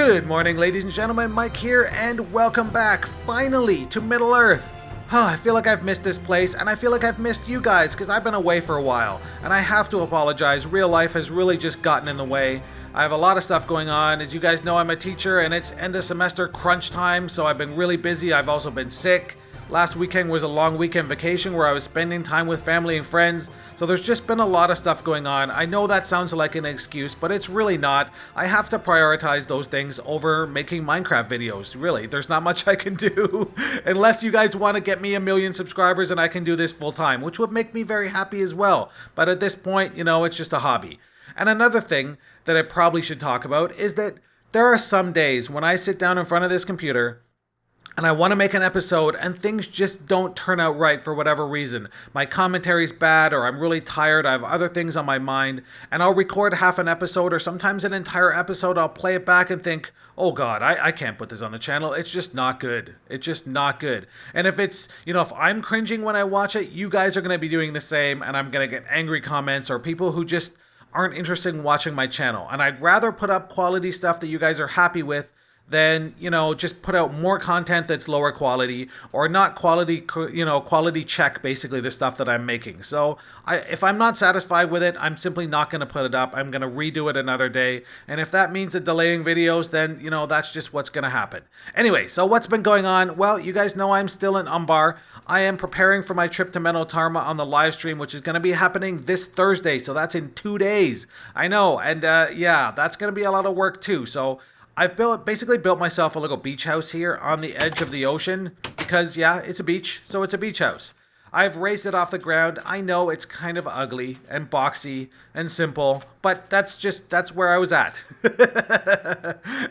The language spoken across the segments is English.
Good morning, ladies and gentlemen, Mike here, and welcome back, finally, to Middle-earth. I feel like I've missed this place, and I feel like I've missed you guys, because I've been away for a while, and I have to apologize. Real life has really just gotten in the way. I have a lot of stuff going on. As you guys know, I'm a teacher, and it's end of semester crunch time, so I've been really busy. I've also been sick. Last weekend was a long weekend vacation where I was spending time with family and friends, so there's just been a lot of stuff going on. I know that sounds like an excuse, but it's really not. I have to prioritize those things over making Minecraft videos. Really, there's not much I can do unless you guys want to get me 1 million subscribers and I can do this full time, which would make me very happy as well. But at this point, you know, it's just a hobby. And another thing that I probably should talk about is that there are some days when I sit down in front of this computer and I want to make an episode and things just don't turn out right for whatever reason. My commentary's bad, or I'm really tired, I have other things on my mind, and I'll record half an episode or sometimes an entire episode. I'll play it back and think, oh god, I can't put this on the channel. It's just not good. It's just not good. And if it's, you know, if I'm cringing when I watch it, you guys are going to be doing the same, and I'm going to get angry comments or people who just aren't interested in watching my channel. And I'd rather put up quality stuff that you guys are happy with than, you know, just put out more content that's lower quality or not quality, you know, quality check basically the stuff that I'm making. So if I'm not satisfied with it, I'm simply not going to put it up. I'm going to redo it another day. And if that means delaying videos, then, you know, that's just what's going to happen. Anyway, so what's been going on? Well, you guys know I'm still in Umbar. I am preparing for my trip to Meneltarma on the live stream, which is going to be happening this Thursday. So that's in 2 days. I know. And yeah, that's going to be a lot of work too. So I've basically built myself a little beach house here on the edge of the ocean because, yeah, it's a beach, so it's a beach house. I've raised it off the ground. I know it's kind of ugly and boxy and simple, but that's where I was at.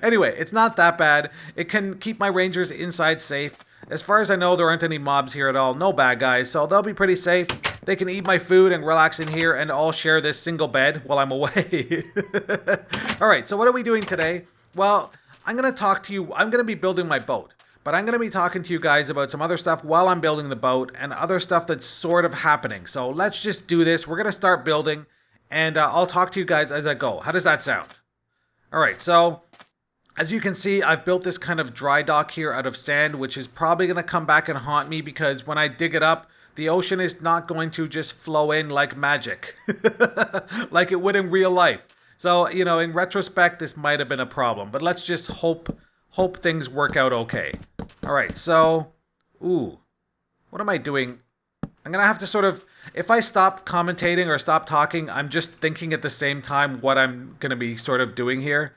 Anyway, it's not that bad. It can keep my rangers inside safe. As far as I know, there aren't any mobs here at all. No bad guys, so they'll be pretty safe. They can eat my food and relax in here and all share this single bed while I'm away. All right, so what are we doing today? Well, I'm going to talk to you. I'm going to be building my boat, but I'm going to be talking to you guys about some other stuff while I'm building the boat and other stuff that's sort of happening. So let's just do this. We're going to start building, and I'll talk to you guys as I go. How does that sound? All right, so as you can see, I've built this kind of dry dock here out of sand, which is probably going to come back and haunt me because when I dig it up, the ocean is not going to just flow in like magic, like it would in real life. So, you know, in retrospect, this might have been a problem, but let's just hope things work out okay. All right, so, what am I doing? I'm going to have to sort of, if I stop commentating or stop talking, I'm just thinking at the same time what I'm going to be sort of doing here.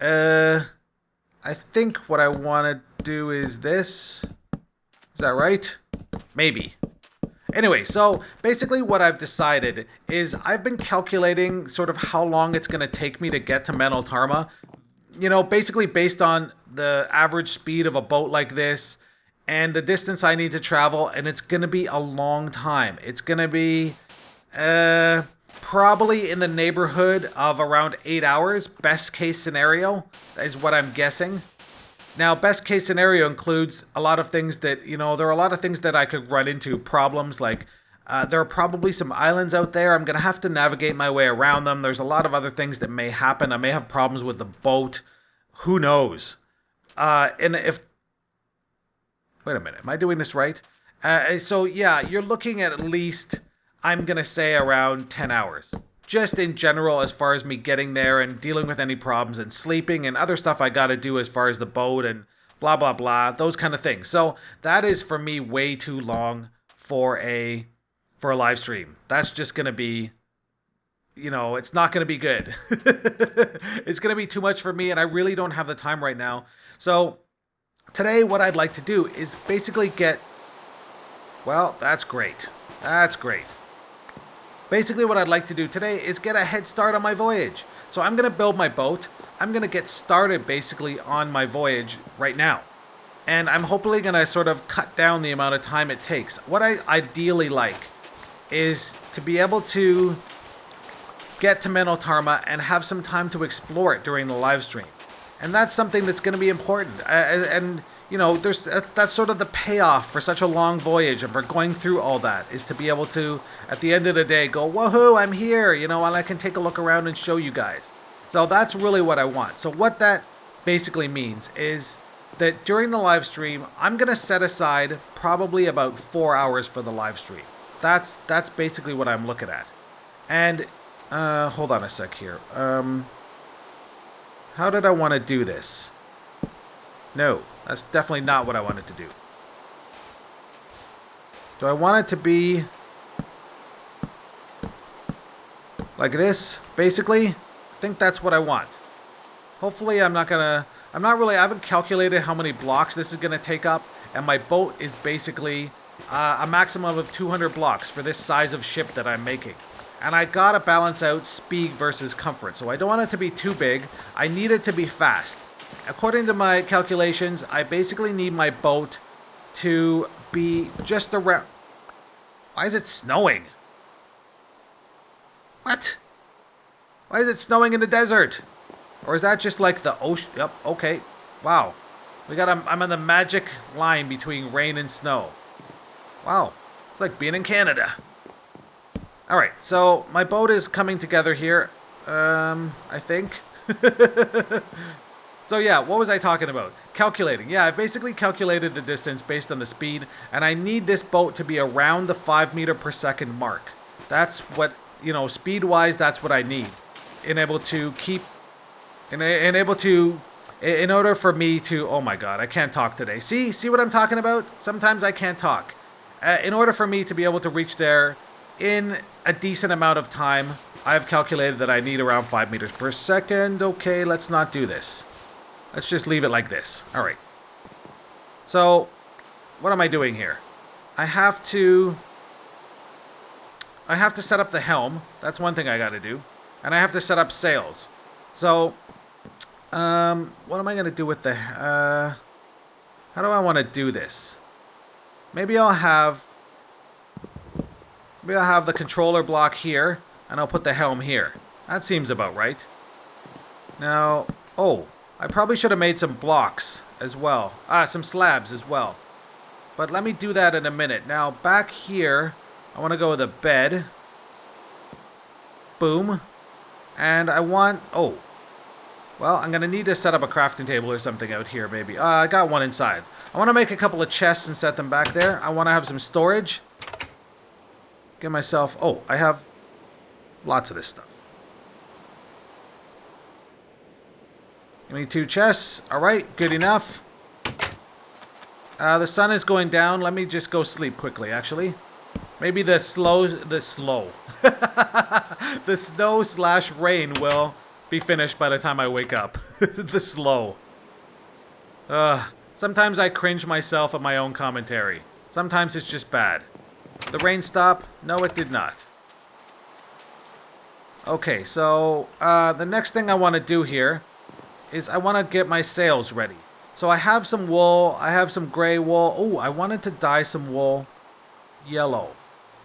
I think what I want to do is this. Is that right? Maybe. Anyway, so basically what I've decided is I've been calculating sort of how long it's going to take me to get to Meneltarma. You know, basically based on the average speed of a boat like this and the distance I need to travel, and it's going to be a long time. It's going to be probably in the neighborhood of around 8 hours, best case scenario, is what I'm guessing. Now, best case scenario includes a lot of things that, you know, there are a lot of things that I could run into, problems like there are probably some islands out there. I'm going to have to navigate my way around them. There's a lot of other things that may happen. I may have problems with the boat. Who knows? And if... Wait a minute. Am I doing this right? So, yeah, you're looking at least, I'm going to say, around 10 hours. Just in general, as far as me getting there and dealing with any problems and sleeping and other stuff I got to do as far as the boat and blah, blah, blah, those kind of things. So that is, for me, way too long for a live stream. That's just going to be, you know, it's not going to be good. It's going to be too much for me, and I really don't have the time right now. So today, what I'd like to do is basically get, well, that's great. That's great. Basically, what I'd like to do today is get a head start on my voyage. So I'm going to build my boat. I'm going to get started basically on my voyage right now. And I'm hopefully going to sort of cut down the amount of time it takes. What I ideally like is to be able to get to Meneltarma and have some time to explore it during the live stream. And that's something that's going to be important. And you know, that's sort of the payoff for such a long voyage and for going through all that, is to be able to, at the end of the day, go, woohoo, I'm here, you know, and I can take a look around and show you guys. So that's really what I want. So what that basically means is that during the live stream, I'm going to set aside probably about 4 hours for the live stream. That's basically what I'm looking at. And, hold on a sec here. How did I want to do this? No, that's definitely not what I wanted to do. Do I want it to be like this, basically? I think that's what I want. Hopefully I haven't calculated how many blocks this is gonna take up, and my boat is basically a maximum of 200 blocks for this size of ship that I'm making. And I gotta balance out speed versus comfort, so I don't want it to be too big. I need it to be fast. According to my calculations, I basically need my boat to be just around... Why is it snowing? What? Why is it snowing in the desert? Or is that just like the ocean? Yep, okay. Wow. I'm on the magic line between rain and snow. Wow. It's like being in Canada. Alright, so my boat is coming together here. I think. So yeah, what was I talking about? Calculating. Yeah, I basically calculated the distance based on the speed, and I need this boat to be around the 5 meter per second mark. That's what, speed-wise, that's what I need. In order for me to... Oh my god, I can't talk today. See what I'm talking about? Sometimes I can't talk. In order for me to be able to reach there in a decent amount of time, I've calculated that I need around 5 meters per second. Okay, let's not do this. Let's just leave it like this. Alright. So, what am I doing here? I have to set up the helm. That's one thing I gotta do. And I have to set up sails. So, what am I gonna do with the... how do I want to do this? Maybe I'll have the controller block here, and I'll put the helm here. That seems about right. Now, I probably should have made some blocks as well. Some slabs as well. But let me do that in a minute. Now, back here, I want to go with a bed. Boom. And I want... well, I'm going to need to set up a crafting table or something out here, maybe. I got one inside. I want to make a couple of chests and set them back there. I want to have some storage. Get myself... I have lots of this stuff. Give me 2 chests. Alright, good enough. The sun is going down. Let me just go sleep quickly, actually. Maybe the snow / rain will be finished by the time I wake up. The slow. Sometimes I cringe myself at my own commentary. Sometimes it's just bad. The rain stop? No, it did not. Okay, so the next thing I want to do here is I want to get my sails ready. So I have some wool, I have some gray wool. I wanted to dye some wool yellow.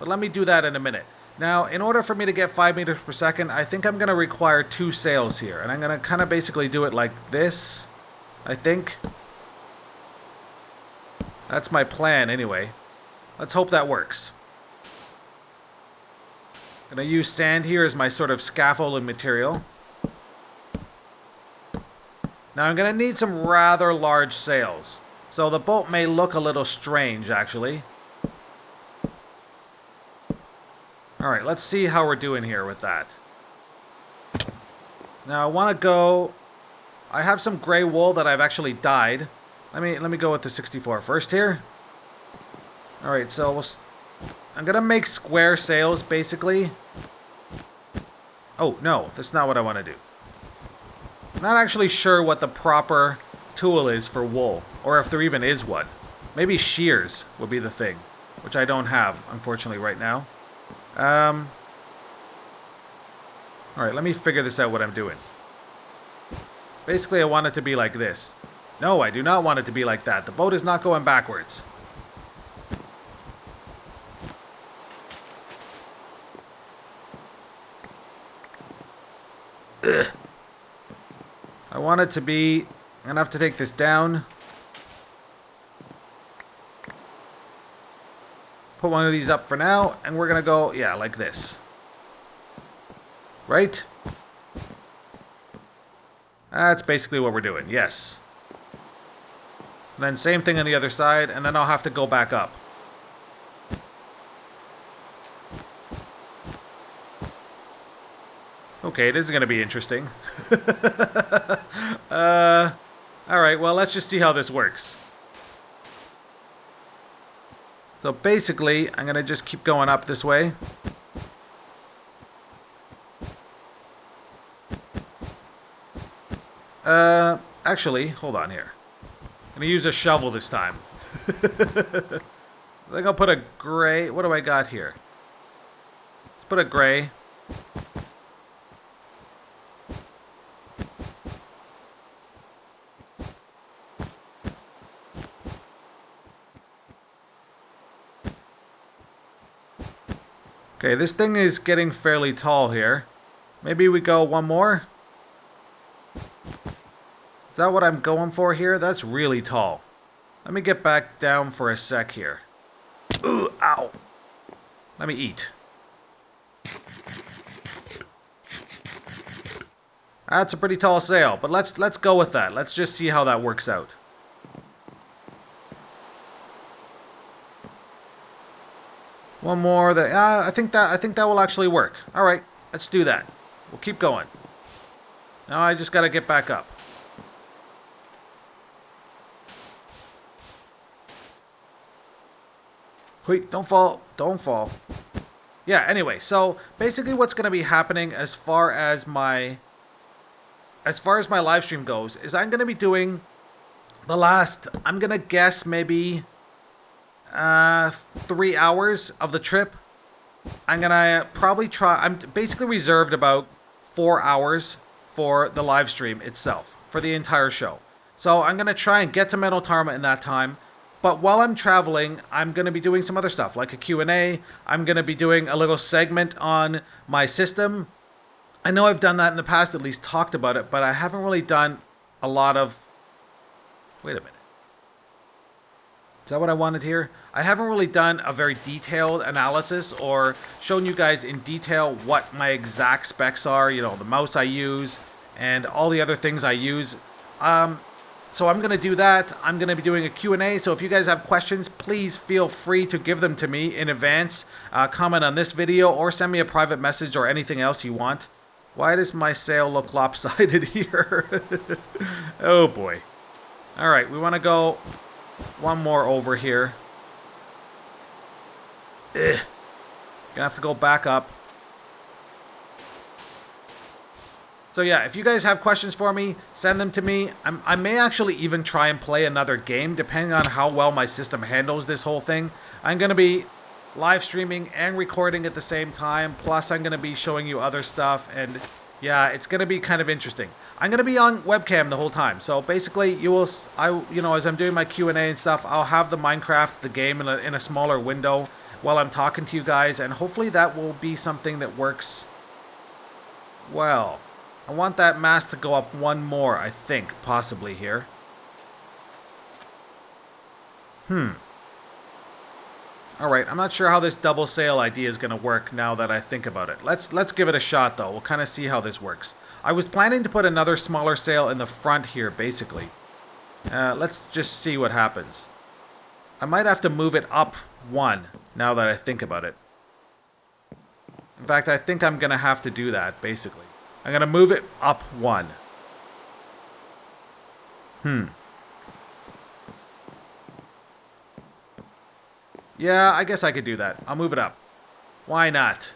But let me do that in a minute. Now, in order for me to get 5 meters per second, I think I'm going to require 2 sails here. And I'm going to kind of basically do it like this, I think. That's my plan anyway. Let's hope that works. I'm going to use sand here as my sort of scaffolding material. Now I'm going to need some rather large sails. So the boat may look a little strange, actually. Alright, let's see how we're doing here with that. Now I want to go... I have some gray wool that I've actually dyed. Let me go with the 64 first here. Alright, so I'm going to make square sails, basically. Oh, no, that's not what I want to do. I'm not actually sure what the proper tool is for wool, or if there even is one. Maybe shears would be the thing, which I don't have, unfortunately, right now. Alright, let me figure this out what I'm doing. Basically, I want it to be like this. No, I do not want it to be like that. The boat is not going backwards. Ugh. I want it to be... I'm going to have to take this down. Put one of these up for now, and we're going to go, yeah, like this. Right? That's basically what we're doing, yes. And then same thing on the other side, and then I'll have to go back up. Okay, this is going to be interesting. Alright, well, let's just see how this works. So basically, I'm going to just keep going up this way. Actually, hold on here. I'm going to use a shovel this time. I think I'll put a gray... What do I got here? Let's put a gray. Okay, this thing is getting fairly tall here. Maybe we go one more? Is that what I'm going for here? That's really tall. Let me get back down for a sec here. Ooh, ow. Let me eat. That's a pretty tall sail, but let's go with that. Let's just see how that works out. One more. I think that will actually work. All right, let's do that. We'll keep going. Now I just gotta get back up. Wait, don't fall. Don't fall. Yeah, anyway, so basically what's going to be happening as far as my live stream goes is I'm going to be doing the last, I'm going to guess maybe 3 hours of the trip. I'm going to probably try, I'm basically reserved about 4 hours for the live stream itself, for the entire show. So I'm going to try and get to Meneltarma in that time. But while I'm traveling, I'm going to be doing some other stuff, like a Q&A. I'm going to be doing a little segment on my system. I know I've done that in the past, at least talked about it, but I haven't really done a lot of... Wait a minute. Is that what I wanted here? I haven't really done a very detailed analysis or shown you guys in detail what my exact specs are, you know, the mouse I use and all the other things I use. So I'm going to do that. I'm going to be doing a Q&A, so if you guys have questions, please feel free to give them to me in advance. Comment on this video or send me a private message or anything else you want. Why does my sail look lopsided here? Oh boy. Alright, we want to go one more over here. Gonna have to go back up. So yeah, if you guys have questions for me, send them to me. I may actually even try and play another game, depending on how well my system handles this whole thing. I'm going to be live streaming and recording at the same time, plus I'm going to be showing you other stuff, and yeah, it's going to be kind of interesting. I'm going to be on webcam the whole time, so basically, as I'm doing my Q&A and stuff, I'll have the Minecraft, the game, in a smaller window while I'm talking to you guys, and hopefully that will be something that works well. I want that mast to go up one more, I think, possibly here. Alright, I'm not sure how this double sail idea is going to work now that I think about it. Let's give it a shot, though. We'll kind of see how this works. I was planning to put another smaller sail in the front here, basically. Let's just see what happens. I might have to move it up one, now that I think about it. In fact, I think I'm going to have to do that, basically. I'm going to move it up one. Yeah, I guess I could do that. I'll move it up. Why not?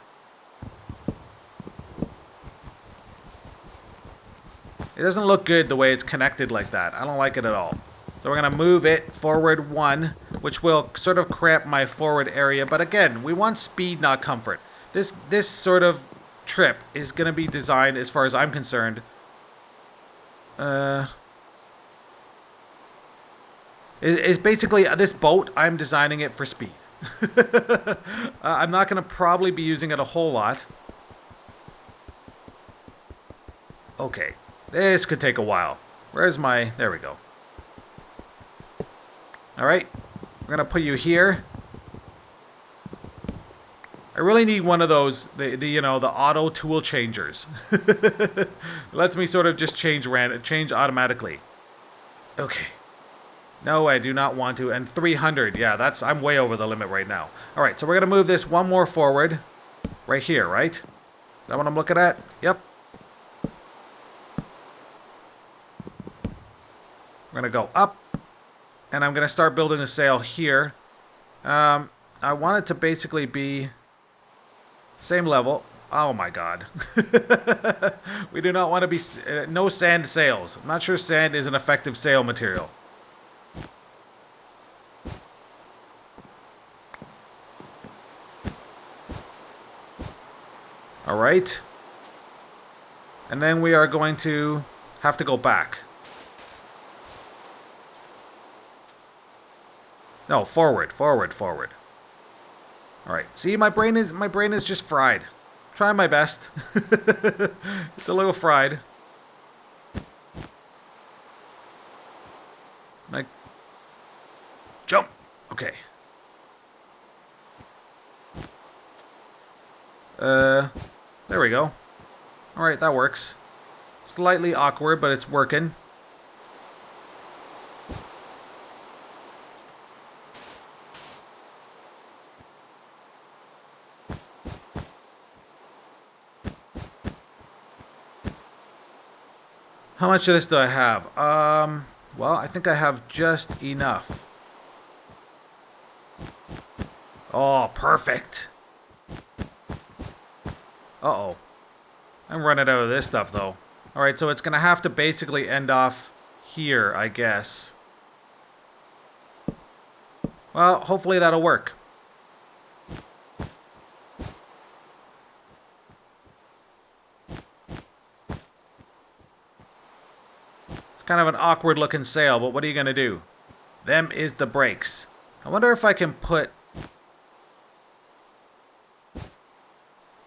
It doesn't look good the way it's connected like that. I don't like it at all. So we're going to move it forward one, which will sort of cramp my forward area. But again, we want speed, not comfort. This sort of trip is going to be designed, as far as I'm concerned, is basically this boat, I'm designing it for speed. I'm not going to probably be using it a whole lot. Okay, this could take a while. Where's my... There we go. Alright, we're going to put you here. I really need one of those, the auto tool changers. Lets me sort of just change automatically. Okay. No, I do not want to. And 300, yeah, I'm way over the limit right now. All right, so we're gonna move this one more forward, right here, right? Is that what I'm looking at? Yep. We're gonna go up, and I'm gonna start building a sail here. I want it to basically be same level. Oh my god. We do not want to be no sand sails. I'm not sure sand is an effective sail material. All right. And then we are going to have to go back. No, forward. All right. See, my brain is just fried. Trying my best. It's a little fried. Like, jump. Okay. There we go. All right, that works. Slightly awkward, but it's working. How much of this do I have? Well, I think I have just enough. Oh, perfect. Uh-oh. I'm running out of this stuff, though. Alright, so it's gonna have to basically end off here, I guess. Well, hopefully that'll work. Kind of an awkward looking sail, but what are you gonna do? Them is the brakes. I wonder if I can put...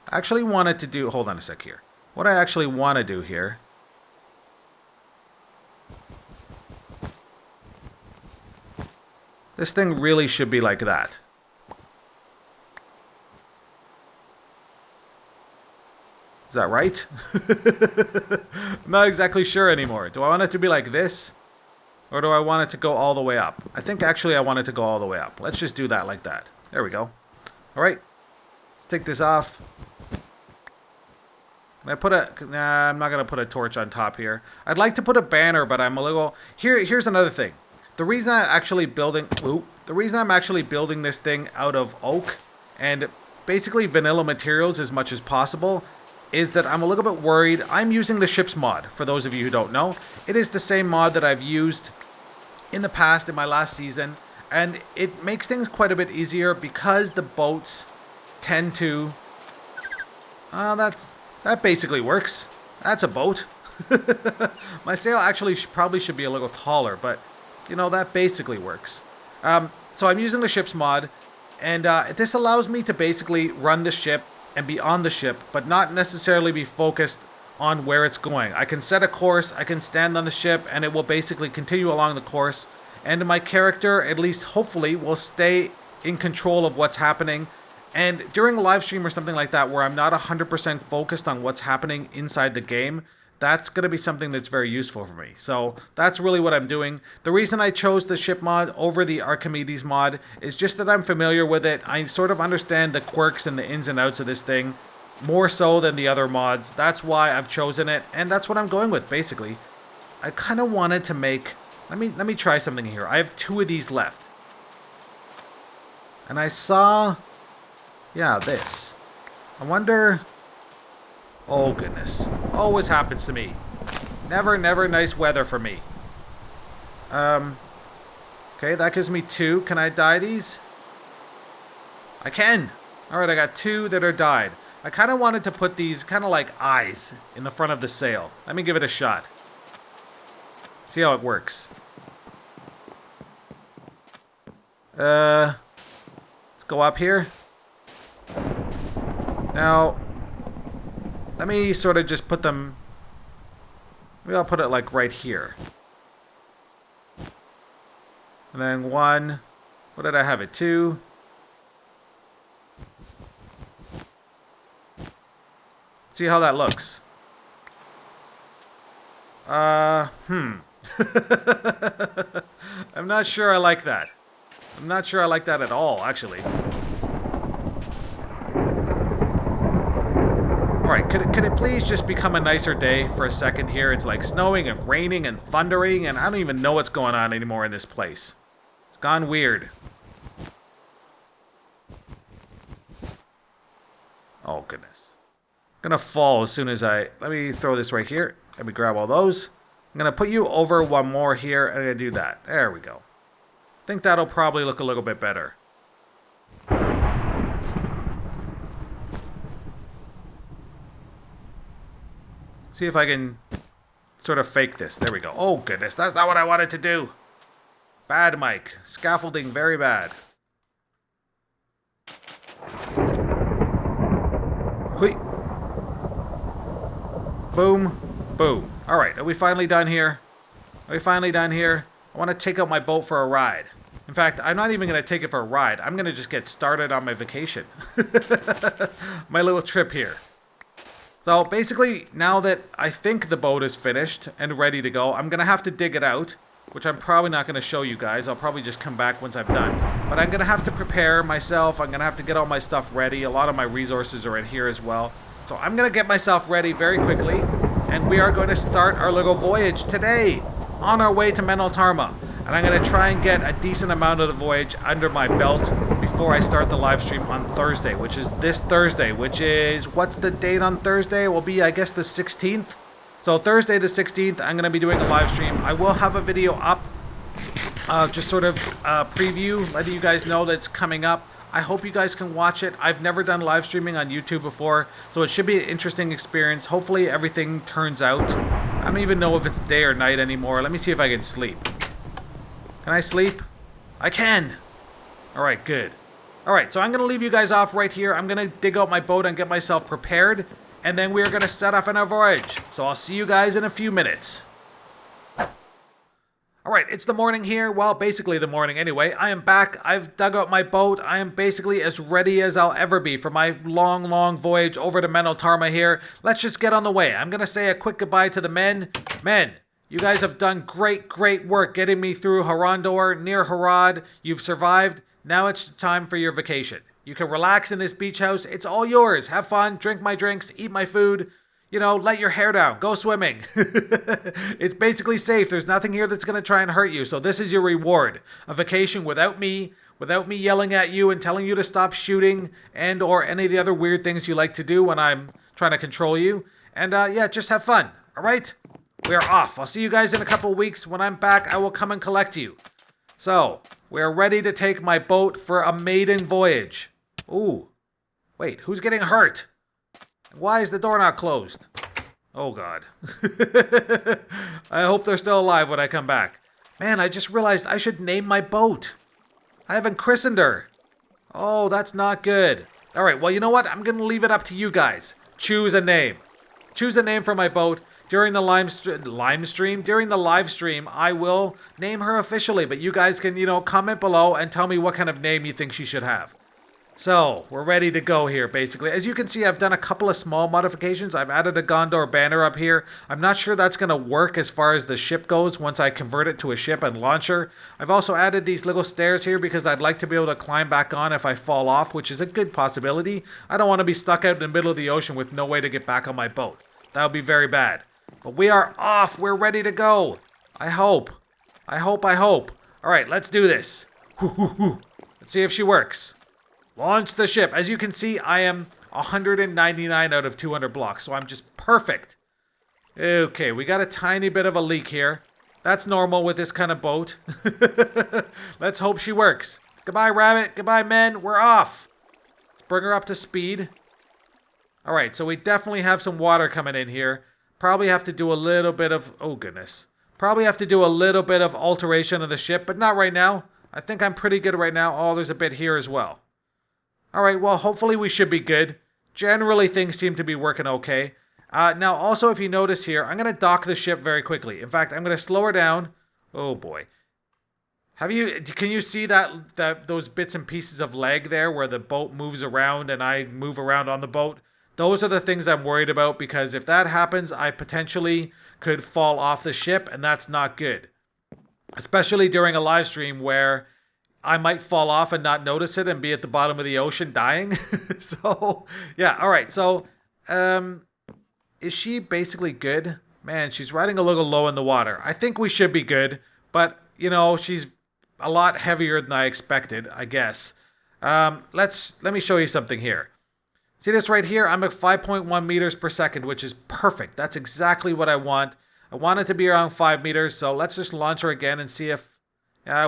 I actually wanted to do... Hold on a sec here. What I actually want to do here... This thing really should be like that. Is that right? I'm not exactly sure anymore. Do I want it to be like this? Or do I want it to go all the way up? I think actually I want it to go all the way up. Let's just do that like that. There we go. Alright. Let's take this off. Can I put a... Nah, I'm not going to put a torch on top here. I'd like to put a banner, but I'm a little... Here's another thing. The reason I'm actually building... Ooh, the reason I'm actually building this thing out of oak and basically vanilla materials as much as possible is that I'm a little bit worried. I'm using the ship's mod, for those of you who don't know. It is the same mod that I've used in the past, in my last season, and it makes things quite a bit easier because the boats tend to... that basically works. That's a boat. My sail actually probably should be a little taller, but, you know, that basically works. So I'm using the ship's mod, and this allows me to basically run the ship and be on the ship, but not necessarily be focused on where it's going. I can set a course, I can stand on the ship, and it will basically continue along the course. And my character, at least hopefully, will stay in control of what's happening. And during a live stream or something like that, where I'm not 100% focused on what's happening inside the game, that's going to be something that's very useful for me. So that's really what I'm doing. The reason I chose the ship mod over the Archimedes mod is just that I'm familiar with it. I sort of understand the quirks and the ins and outs of this thing more so than the other mods. That's why I've chosen it, and that's what I'm going with, basically. I kind of wanted to make... Let me try something here. I have 2 of these left. And I saw... Yeah, this. I wonder... Oh, goodness. Always happens to me. Never nice weather for me. Okay, that gives me 2. Can I dye these? I can! Alright, I got 2 that are dyed. I kind of wanted to put these kind of like eyes in the front of the sail. Let me give it a shot. See how it works. Let's go up here. Now... Let me sort of just put them... Maybe I'll put it like right here. And then 1... What did I have it? 2... See how that looks. I'm not sure I like that. I'm not sure I like that at all, actually. Alright, could it please just become a nicer day for a second here? It's like snowing and raining and thundering, and I don't even know what's going on anymore in this place. It's gone weird. Oh, goodness. I'm gonna fall as soon as I... Let me throw this right here. Let me grab all those. I'm gonna put you over one more here, and I'm gonna do that. There we go. I think that'll probably look a little bit better. See if I can sort of fake this. There we go. Oh, goodness. That's not what I wanted to do. Bad, Mike. Scaffolding very bad. Hui. Boom. Boom. Alright, are we finally done here? Are we finally done here? I want to take out my boat for a ride. In fact, I'm not even going to take it for a ride. I'm going to just get started on my vacation. My little trip here. So basically, now that I think the boat is finished and ready to go, I'm going to have to dig it out, which I'm probably not going to show you guys. I'll probably just come back once I've done. But I'm going to have to prepare myself. I'm going to have to get all my stuff ready. A lot of my resources are in here as well. So I'm going to get myself ready very quickly. And we are going to start our little voyage today on our way to Meneltarma. And I'm going to try and get a decent amount of the voyage under my belt before I start the live stream on Thursday, which is this Thursday, which is, what's the date on Thursday? It will be, I guess, the 16th. So Thursday the 16th, I'm going to be doing a live stream. I will have a video up, just sort of preview, letting you guys know that it's coming up. I hope you guys can watch it. I've never done live streaming on YouTube before, so it should be an interesting experience. Hopefully everything turns out. I don't even know if it's day or night anymore. Let me see if I can sleep. Can I sleep? I can! Alright, good. Alright, so I'm going to leave you guys off right here. I'm going to dig out my boat and get myself prepared, and then we're going to set off on our voyage. So I'll see you guys in a few minutes. Alright, it's the morning here. Well, basically the morning anyway. I am back. I've dug out my boat. I am basically as ready as I'll ever be for my long, long voyage over to Meneltarma here. Let's just get on the way. I'm going to say a quick goodbye to the men. Men, you guys have done great, great work getting me through Harondor, near Harad. You've survived. Now it's time for your vacation. You can relax in this beach house. It's all yours. Have fun, drink my drinks, eat my food. You know, let your hair down. Go swimming. It's basically safe. There's nothing here that's going to try and hurt you. So this is your reward. A vacation without me yelling at you and telling you to stop shooting and or any of the other weird things you like to do when I'm trying to control you. And yeah, just have fun. All right? We are off. I'll see you guys in a couple weeks. When I'm back, I will come and collect you. So, we are ready to take my boat for a maiden voyage. Ooh. Wait, who's getting hurt? Why is the door not closed? Oh, God. I hope they're still alive when I come back. Man, I just realized I should name my boat. I haven't christened her. Oh, that's not good. All right, well, you know what? I'm going to leave it up to you guys. Choose a name. Choose a name for my boat. During the live stream, I will name her officially. But you guys can, comment below and tell me what kind of name you think she should have. So, we're ready to go here, basically. As you can see, I've done a couple of small modifications. I've added a Gondor banner up here. I'm not sure that's going to work as far as the ship goes once I convert it to a ship and launch her. I've also added these little stairs here because I'd like to be able to climb back on if I fall off, which is a good possibility. I don't want to be stuck out in the middle of the ocean with no way to get back on my boat. That would be very bad. But we are off. We're ready to go. I hope. I hope. All right, let's do this. Let's see if she works. Launch the ship. As you can see, I am 199 out of 200 blocks, so I'm just perfect. Okay, we got a tiny bit of a leak here. That's normal with this kind of boat. Let's hope she works. Goodbye, rabbit. Goodbye, men. We're off. Let's bring her up to speed. All right, so we definitely have some water coming in here. Probably have to do a little bit of... Oh, goodness. Probably have to do a little bit of alteration of the ship, but not right now. I think I'm pretty good right now. Oh, there's a bit here as well. Alright, well, hopefully we should be good. Generally, things seem to be working okay. Now, also, if you notice here, I'm going to dock the ship very quickly. In fact, I'm going to slow her down. Oh, boy. Can you see those bits and pieces of leg there where the boat moves around and I move around on the boat? Those are the things I'm worried about, because if that happens, I potentially could fall off the ship, and that's not good. Especially during a live stream where I might fall off and not notice it and be at the bottom of the ocean dying. So, yeah, all right. So, is she basically good? Man, she's riding a little low in the water. I think we should be good, but, you know, she's a lot heavier than I expected, I guess. Let me show you something here. See this right here? I'm at 5.1 meters per second, which is perfect. That's exactly what I want. I want it to be around 5 meters, so let's just launch her again and see if...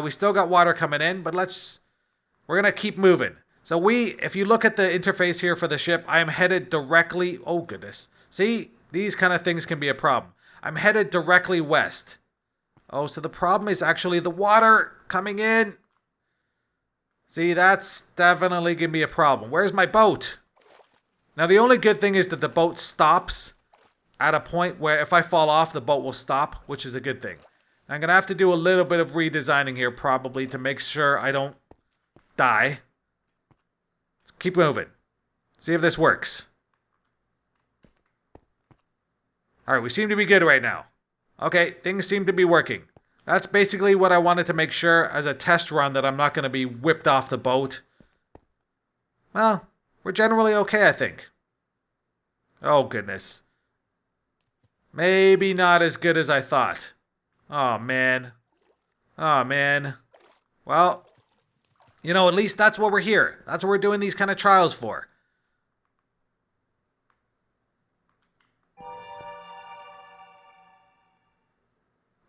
we still got water coming in, but we're going to keep moving. So if you look at the interface here for the ship, I am headed directly... Oh, goodness. See? These kind of things can be a problem. I'm headed directly west. Oh, so the problem is actually the water coming in. See, that's definitely going to be a problem. Where's my boat? Now, the only good thing is that the boat stops at a point where if I fall off, the boat will stop, which is a good thing. I'm going to have to do a little bit of redesigning here, probably, to make sure I don't die. Let's keep moving. See if this works. Alright, we seem to be good right now. Okay, things seem to be working. That's basically what I wanted to make sure as a test run, that I'm not going to be whipped off the boat. Well, we're generally okay, I think. Oh, goodness. Maybe not as good as I thought. Oh, man. Oh, man. Well, you know, at least that's what we're here. That's what we're doing these kind of trials for.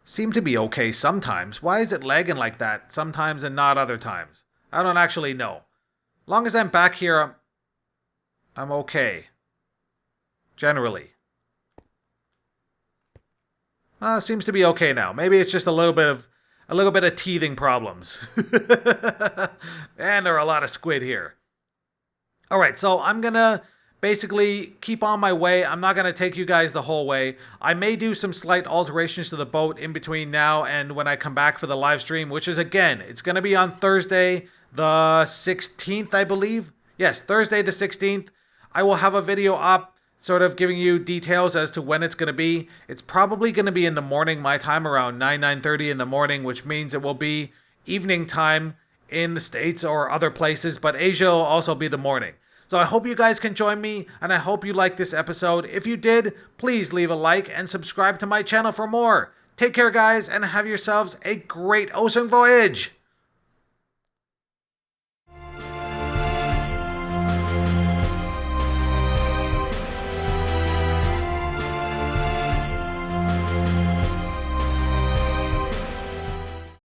Seem to be okay sometimes. Why is it lagging like that sometimes and not other times? I don't actually know. Long as I'm back here, I'm okay. Generally. Seems to be okay now. Maybe it's just a little bit of teething problems. And there are a lot of squid here. Alright, so I'm gonna basically keep on my way. I'm not gonna take you guys the whole way. I may do some slight alterations to the boat in between now and when I come back for the live stream, which is, again, it's gonna be on Thursday the 16th, I believe. Yes, Thursday the 16th. I will have a video up sort of giving you details as to when it's going to be. It's probably going to be in the morning, my time, around 9:30 in the morning, which means it will be evening time in the States or other places, but Asia will also be the morning. So I hope you guys can join me, and I hope you liked this episode. If you did, please leave a like and subscribe to my channel for more. Take care, guys, and have yourselves a great ocean voyage!